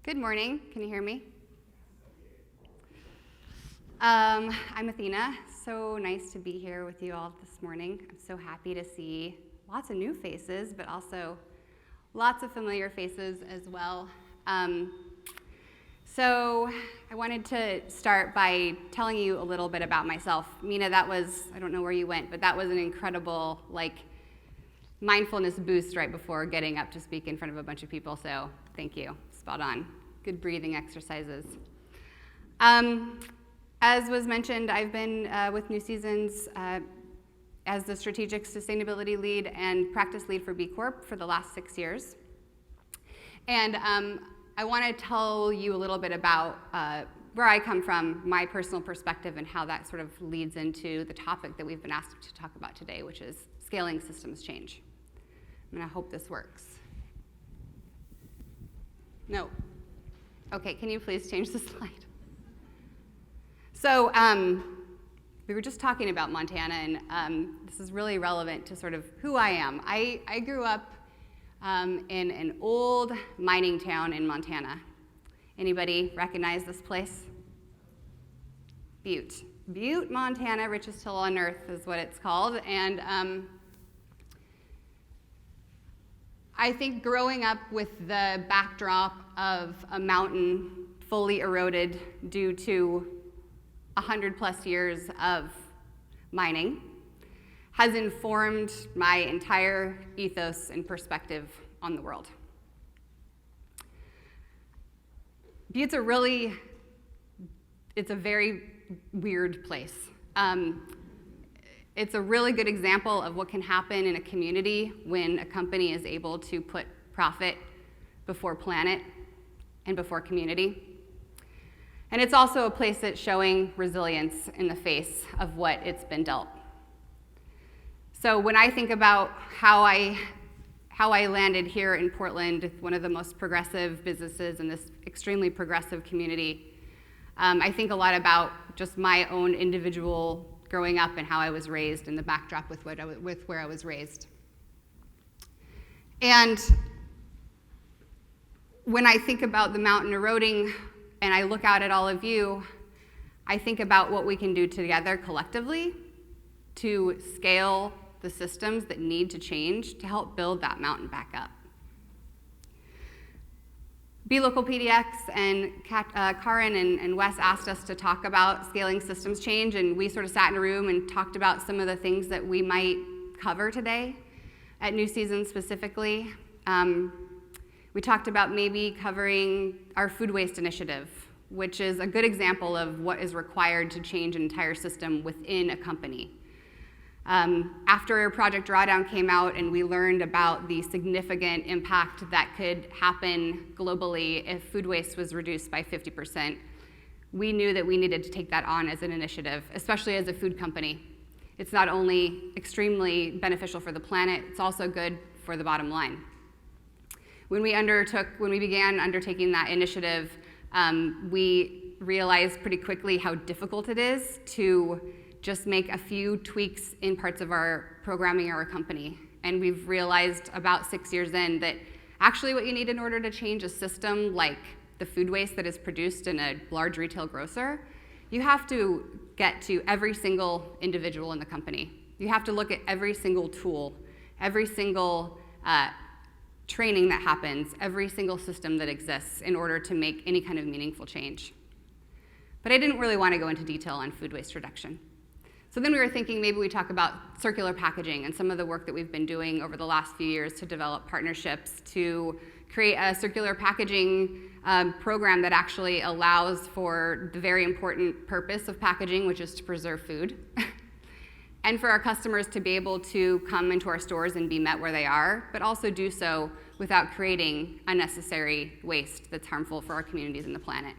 Good morning. Can you hear me? I'm Athena. So nice to be here with you all this morning. I'm so happy to see lots of new faces, but also lots of familiar faces as well. So I wanted to start by telling you a little bit about myself. Mina, that was, I don't know where you went, but that was an incredible mindfulness boost right before getting up to speak in front of a bunch of people, so thank you. Spot on. Good breathing exercises. As was mentioned, I've been with New Seasons as the strategic sustainability lead and practice lead for B Corp for the last 6 years. And I want to tell you a little bit about where I come from, my personal perspective, and how that sort of leads into the topic that we've been asked to talk about today, which is scaling systems change. And I hope this works. No. Okay, can you please change the slide? So we were just talking about Montana, and this is really relevant to sort of who I am. I grew up in an old mining town in Montana. Anybody recognize this place? Butte. Butte, Montana, richest hill on earth is what it's called. And I think growing up with the backdrop of a mountain fully eroded due to 100+ years of mining has informed my entire ethos and perspective on the world. Butte's it's a very weird place. It's a really good example of what can happen in a community when a company is able to put profit before planet and before community. And it's also a place that's showing resilience in the face of what it's been dealt. So when I think about how I landed here in Portland, one of the most progressive businesses in this extremely progressive community, I think a lot about just my own individual growing up and how I was raised and the backdrop with where I was raised. And when I think about the mountain eroding and I look out at all of you, I think about what we can do together collectively to scale the systems that need to change to help build that mountain back up. B Local PDX and Karin and Wes asked us to talk about scaling systems change, and we sort of sat in a room and talked about some of the things that we might cover today at New Seasons specifically. We talked about maybe covering our food waste initiative, which is a good example of what is required to change an entire system within a company. After Project Drawdown came out and we learned about the significant impact that could happen globally if food waste was reduced by 50%, we knew that we needed to take that on as an initiative, especially as a food company. It's not only extremely beneficial for the planet, it's also good for the bottom line. When we began undertaking that initiative, we realized pretty quickly how difficult it is to just make a few tweaks in parts of our programming or our company. And we've realized about 6 years in that actually what you need in order to change a system like the food waste that is produced in a large retail grocer, you have to get to every single individual in the company. You have to look at every single tool, every single training that happens, every single system that exists in order to make any kind of meaningful change. But I didn't really want to go into detail on food waste reduction. So then we were thinking maybe we talk about circular packaging and some of the work that we've been doing over the last few years to develop partnerships to create a circular packaging program that actually allows for the very important purpose of packaging, which is to preserve food, and for our customers to be able to come into our stores and be met where they are, but also do so without creating unnecessary waste that's harmful for our communities and the planet.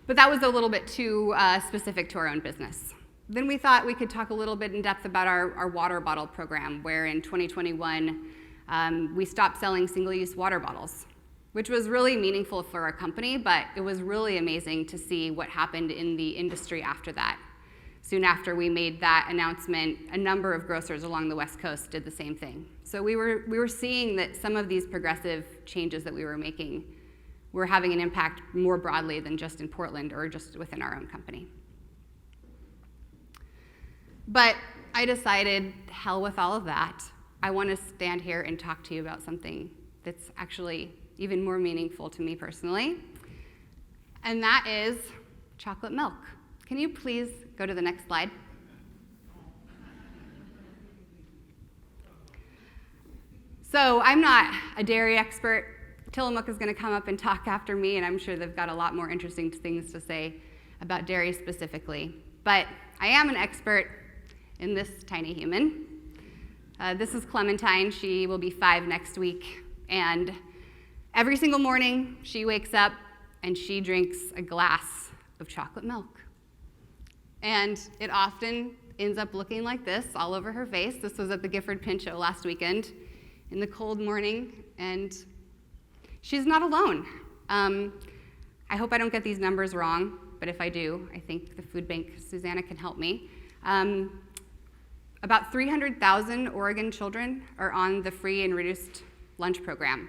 But that was a little bit too specific to our own business. Then we thought we could talk a little bit in depth about our water bottle program, where in 2021, we stopped selling single-use water bottles, which was really meaningful for our company, but it was really amazing to see what happened in the industry after that. Soon after we made that announcement, a number of grocers along the West Coast did the same thing. So we were seeing that some of these progressive changes that we were making were having an impact more broadly than just in Portland or just within our own company. But I decided, hell with all of that. I want to stand here and talk to you about something that's actually even more meaningful to me personally, and that is chocolate milk. Can you please go to the next slide? So I'm not a dairy expert. Tillamook is going to come up and talk after me, and I'm sure they've got a lot more interesting things to say about dairy specifically. But I am an expert in this tiny human. This is Clementine. She will be 5 next week. And every single morning, she wakes up and she drinks a glass of chocolate milk. And it often ends up looking like this all over her face. This was at the Gifford Pin Show last weekend in the cold morning, and she's not alone. I hope I don't get these numbers wrong, but if I do, I think the food bank, Susanna, can help me. About 300,000 Oregon children are on the free and reduced lunch program.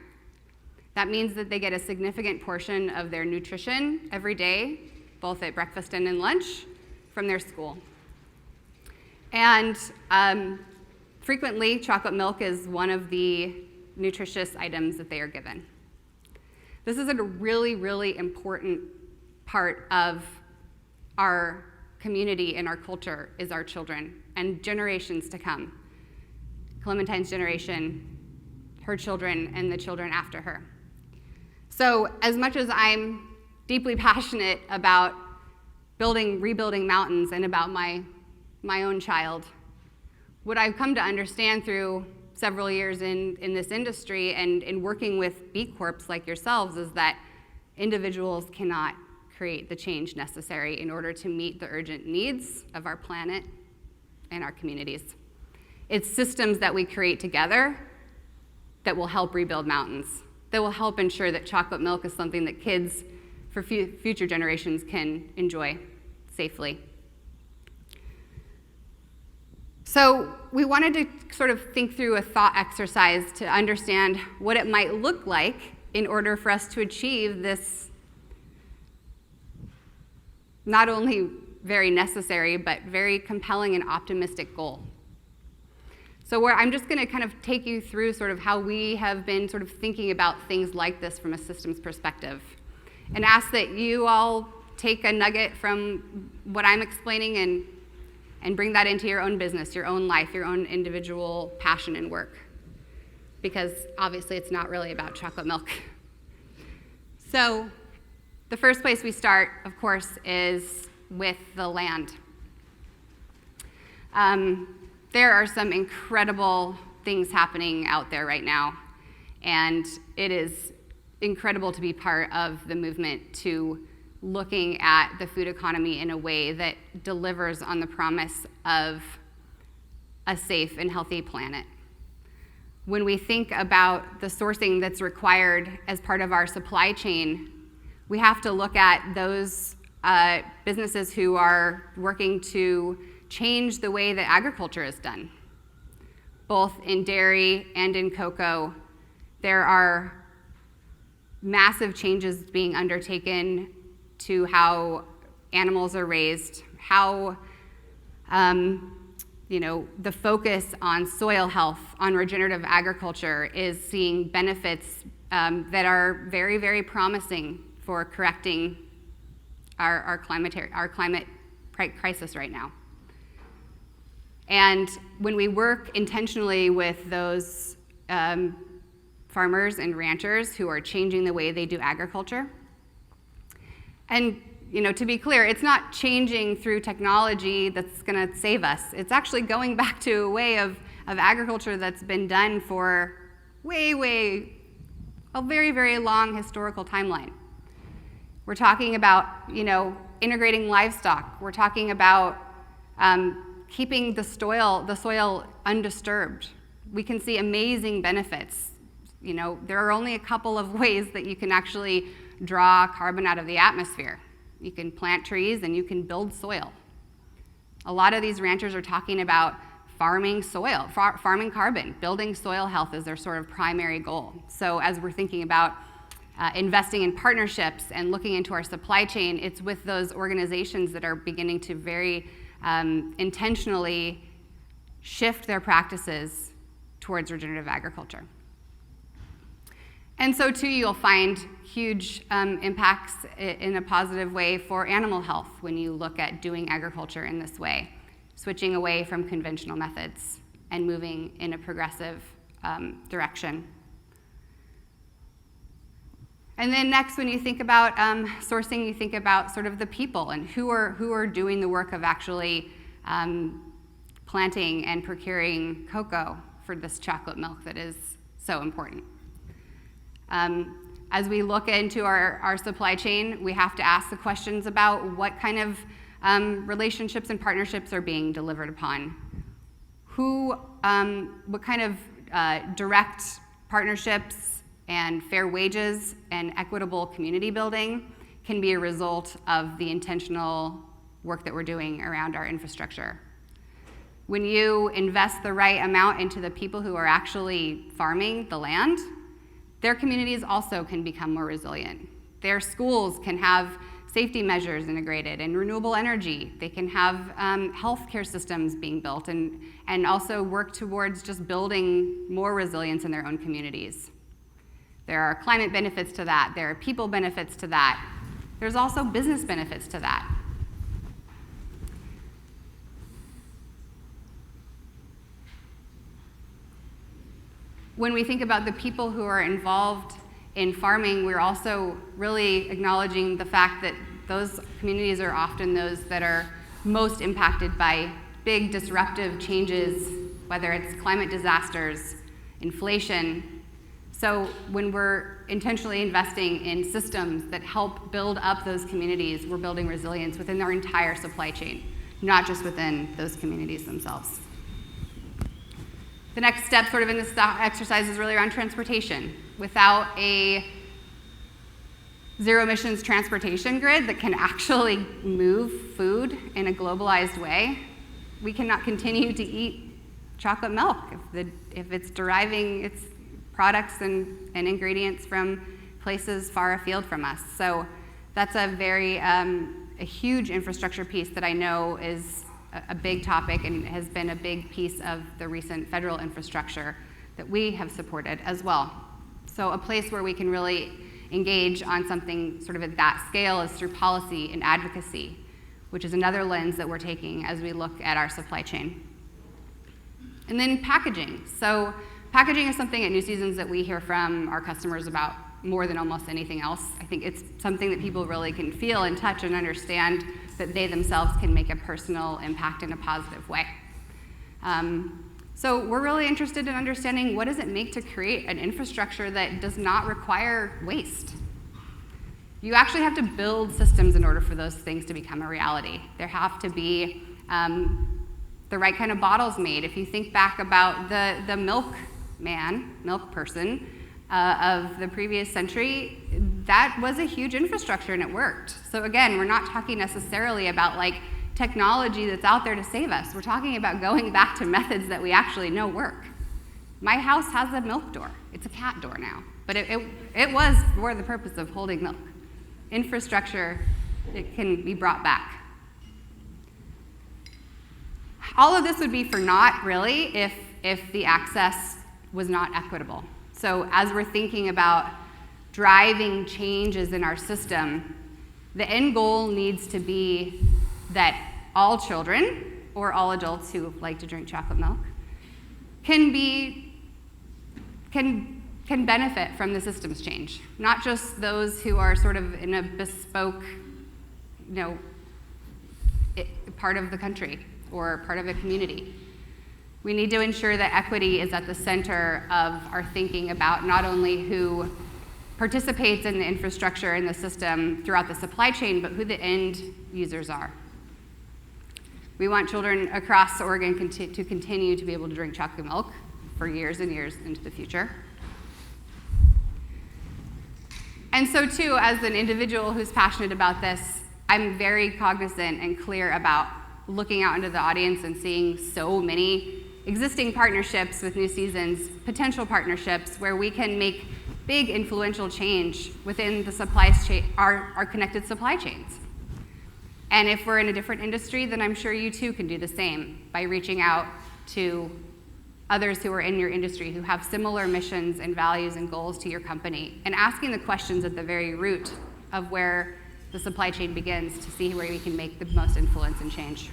That means that they get a significant portion of their nutrition every day, both at breakfast and in lunch, from their school. And frequently, chocolate milk is one of the nutritious items that they are given. This is a really, really important part of our community and our culture is our children and generations to come. Clementine's generation, her children, and the children after her. So as much as I'm deeply passionate about rebuilding mountains and about my own child, what I've come to understand through several years in this industry and in working with B Corps like yourselves is that individuals cannot create the change necessary in order to meet the urgent needs of our planet and our communities. It's systems that we create together that will help rebuild mountains, that will help ensure that chocolate milk is something that kids for future generations can enjoy safely. So we wanted to sort of think through a thought exercise to understand what it might look like in order for us to achieve this not only very necessary, but very compelling and optimistic goal. So I'm just going to kind of take you through sort of how we have been sort of thinking about things like this from a systems perspective, and ask that you all take a nugget from what I'm explaining and bring that into your own business, your own life, your own individual passion and work, because obviously it's not really about chocolate milk. So the first place we start, of course, is with the land. There are some incredible things happening out there right now, and it is incredible to be part of the movement to looking at the food economy in a way that delivers on the promise of a safe and healthy planet. When we think about the sourcing that's required as part of our supply chain, we have to look at those businesses who are working to change the way that agriculture is done. Both in dairy and in cocoa, there are massive changes being undertaken to how animals are raised, how the focus on soil health, on regenerative agriculture is seeing benefits that are very, very promising for correcting our climate crisis right now. And when we work intentionally with those farmers and ranchers who are changing the way they do agriculture, and to be clear, it's not changing through technology that's going to save us. It's actually going back to a way of agriculture that's been done for a very, very long historical timeline. We're talking about, integrating livestock. We're talking about keeping the soil undisturbed. We can see amazing benefits. There are only a couple of ways that you can actually draw carbon out of the atmosphere. You can plant trees and you can build soil. A lot of these ranchers are talking about farming soil, farming carbon, building soil health as their sort of primary goal. So as we're thinking about investing in partnerships and looking into our supply chain, it's with those organizations that are beginning to very intentionally shift their practices towards regenerative agriculture. And so too, you'll find huge impacts in a positive way for animal health when you look at doing agriculture in this way, switching away from conventional methods and moving in a progressive direction. And then next, when you think about sourcing, you think about sort of the people and who are doing the work of actually planting and procuring cocoa for this chocolate milk that is so important. As we look into our supply chain, we have to ask the questions about what kind of relationships and partnerships are being delivered upon. What kind of direct partnerships and fair wages and equitable community building can be a result of the intentional work that we're doing around our infrastructure. When you invest the right amount into the people who are actually farming the land, their communities also can become more resilient. Their schools can have safety measures integrated and renewable energy. They can have healthcare systems being built and also work towards just building more resilience in their own communities. There are climate benefits to that. There are people benefits to that. There's also business benefits to that. When we think about the people who are involved in farming, we're also really acknowledging the fact that those communities are often those that are most impacted by big disruptive changes, whether it's climate disasters, inflation. So when we're intentionally investing in systems that help build up those communities, we're building resilience within our entire supply chain, not just within those communities themselves. The next step sort of in this exercise is really around transportation. Without a zero emissions transportation grid that can actually move food in a globalized way, we cannot continue to eat chocolate milk if it's deriving its products and ingredients from places far afield from us. So that's a very a huge infrastructure piece that I know is a big topic and has been a big piece of the recent federal infrastructure that we have supported as well. So a place where we can really engage on something sort of at that scale is through policy and advocacy, which is another lens that we're taking as we look at our supply chain. And then packaging. So packaging is something at New Seasons that we hear from our customers about more than almost anything else. I think it's something that people really can feel and touch and understand that they themselves can make a personal impact in a positive way. So we're really interested in understanding what does it make to create an infrastructure that does not require waste. You actually have to build systems in order for those things to become a reality. There have to be the right kind of bottles made. If you think back about the milk person of the previous century, that was a huge infrastructure and it worked. So again, we're not talking necessarily about like technology that's out there to save us. We're talking about going back to methods that we actually know work. My house has a milk door. It's a cat door now, but it was for the purpose of holding milk. Infrastructure, it can be brought back. All of this would be for naught, really, if the access was not equitable. So as we're thinking about driving changes in our system, the end goal needs to be that all children, or all adults who like to drink chocolate milk, can benefit from the systems change. Not just those who are sort of in a bespoke, part of the country or part of a community. We need to ensure that equity is at the center of our thinking about not only who participates in the infrastructure and the system throughout the supply chain, but who the end users are. We want children across Oregon to continue to be able to drink chocolate milk for years and years into the future. And so too, as an individual who's passionate about this, I'm very cognizant and clear about looking out into the audience and seeing so many existing partnerships with New Seasons, potential partnerships where we can make big influential change within the our connected supply chains. And if we're in a different industry, then I'm sure you too can do the same by reaching out to others who are in your industry who have similar missions and values and goals to your company, and asking the questions at the very root of where the supply chain begins to see where we can make the most influence and change.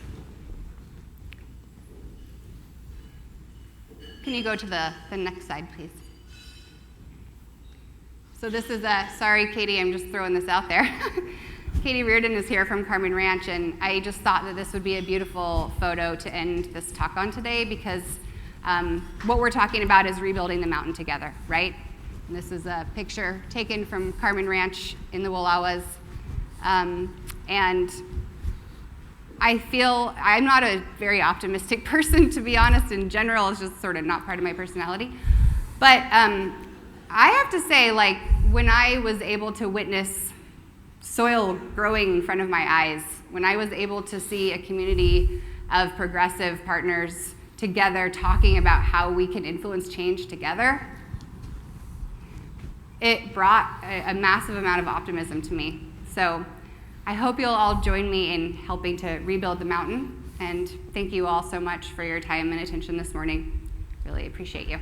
Can you go to the next slide, please? So this is sorry, Katie, I'm just throwing this out there. Katie Reardon is here from Carmen Ranch, and I just thought that this would be a beautiful photo to end this talk on today, because what we're talking about is rebuilding the mountain together, right? And this is a picture taken from Carmen Ranch in the Wallowas. And I feel I'm not a very optimistic person, to be honest. In general, it's just sort of not part of my personality. But I have to say, like, when I was able to witness soil growing in front of my eyes, when I was able to see a community of progressive partners together talking about how we can influence change together, it brought a massive amount of optimism to me. So I hope you'll all join me in helping to rebuild the mountain, and thank you all so much for your time and attention this morning. Really appreciate you.